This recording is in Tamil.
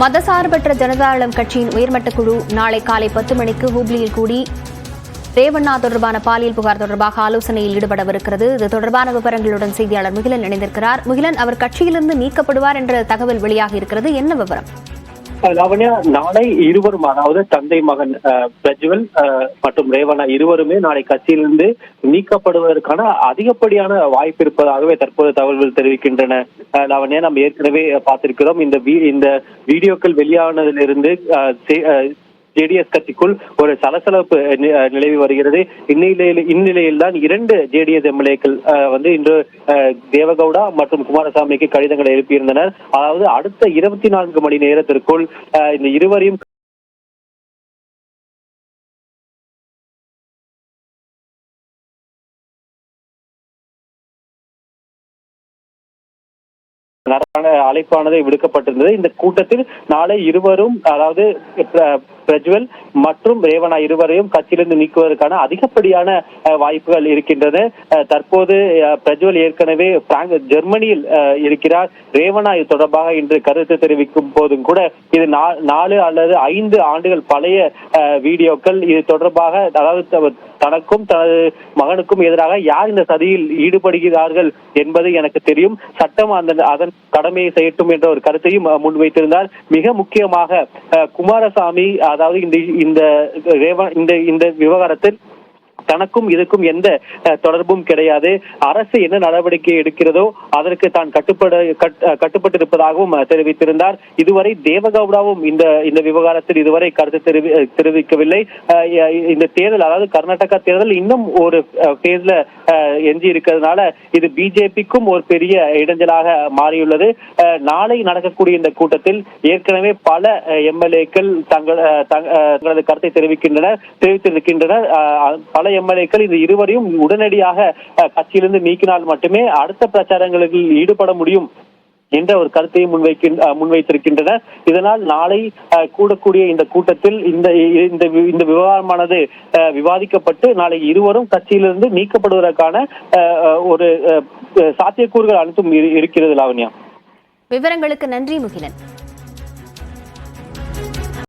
மதசார்பற்ற ஜனதாதளம் கட்சியின் உயர்மட்ட குழு நாளை காலை 10 மணிக்கு ஹூப்ளியில் கூடி ரேவண்ணா தொடர்பான பாலியல் புகார் தொடர்பாக ஆலோசனையில் ஈடுபடவிருக்கிறது. இது தொடர்பான விவரங்களுடன் செய்தியாளர் முகிலன் இணைந்திருக்கிறார். முகிலன், அவர் கட்சியிலிருந்து நீக்கப்படுவார் என்ற தகவல் வெளியாகி இருக்கிறது, என்ன விவரம்? லாவண்யா, நாளை இருவரும், அதாவது தந்தை மகன் பிரஜ்வல் மற்றும் ரேவண்ணா இருவருமே நாளை கட்சியிலிருந்து நீக்கப்படுவதற்கான அதிகப்படியான வாய்ப்பு இருப்பதாகவே தற்போது தகவல்கள் தெரிவிக்கின்றன. லாவண்யா, நம்ம ஏற்கனவே பார்த்திருக்கிறோம். இந்த வீடியோக்கள் வெளியானதிலிருந்து ஜேடிஎஸ் கட்சிக்குள் ஒரு சலசலப்பு நிலவி வருகிறது. இந்நிலையில் தான் 2 ஜேடிஎஸ் எம்எல்ஏக்கள் இன்று தேவகவுடா மற்றும் குமாரசாமிக்கு கடிதங்களை எழுப்பியிருந்தனர். அதாவது அடுத்த 24 மணி நேரத்திற்குள் இந்த இருவரையும் அழைப்பானது விடுக்கப்பட்டிருந்தது. இந்த கூட்டத்தில் நாளை இருவரும், அதாவது பிரஜ்வல் மற்றும் ரேவண்ணா இருவரையும் கட்சியிலிருந்து நீக்குவதற்கான அதிகப்படியான வாய்ப்புகள் இருக்கின்றன. தற்போது பிரஜ்வல் ஏற்கனவே ஜெர்மனியில் இருக்கிறார். ரேவண்ணா இது தொடர்பாக இன்று கருத்து தெரிவிக்கும் போதும் கூட இது 4 அல்லது 5 ஆண்டுகள் பழைய வீடியோக்கள். இது தொடர்பாக, அதாவது தனக்கும் தனது மகனுக்கும் எதிராக யார் இந்த சதியில் ஈடுபடுகிறார்கள் என்பது எனக்கு தெரியும், சட்டம் அதன் கடமையை செய்யட்டும் என்ற ஒரு கருத்தையும் முன்வைத்திருந்தார். மிக முக்கியமாக குமாரசாமி, அதாவது இந்த விவகாரத்தில் தனக்கும் இதுக்கும் எந்த தொடர்பும் கிடையாது, அரசு என்ன நடவடிக்கை எடுக்கிறதோ அதற்கு தான் கட்டுப்பட்டு இருப்பதாகவும் தெரிவித்திருந்தார். இதுவரை தேவகவுடாவும் இந்த விவகாரத்தில் இதுவரை கருத்து தெரிவிக்கவில்லை. இந்த தேர்தல், அதாவது கர்நாடகா தேர்தல் இன்னும் ஒரு பேஸ்ல எஞ்சி இருக்கிறதுனால இது பிஜேபிக்கும் ஒரு பெரிய இடைஞ்சலாக மாறியுள்ளது. நாளை நடக்கக்கூடிய இந்த கூட்டத்தில் ஏற்கனவே பல எம்எல்ஏக்கள் தங்களது கருத்தை தெரிவித்திருக்கின்றனர். பல எம்எல்ஏக்கள் இந்த இருவரையும் உடனடியாக கட்சியிலிருந்து நீக்கினால் மட்டுமே அடுத்த பிரச்சாரங்களில் ஈடுபட முடியும் என்ற ஒரு கருத்தையும் முன்வைத்திருக்கின்றனர். இதனால் நாளை கூடக்கூடிய இந்த கூட்டத்தில் இந்த விவகாரமானது விவாதிக்கப்பட்டு நாளை இருவரும் கட்சியிலிருந்து நீக்கப்படுவதற்கான ஒரு சாத்தியக்கூறுகள் அனைத்தும் இருக்கிறது. லாவண்யா, விவரங்களுக்கு நன்றி முகிலன்.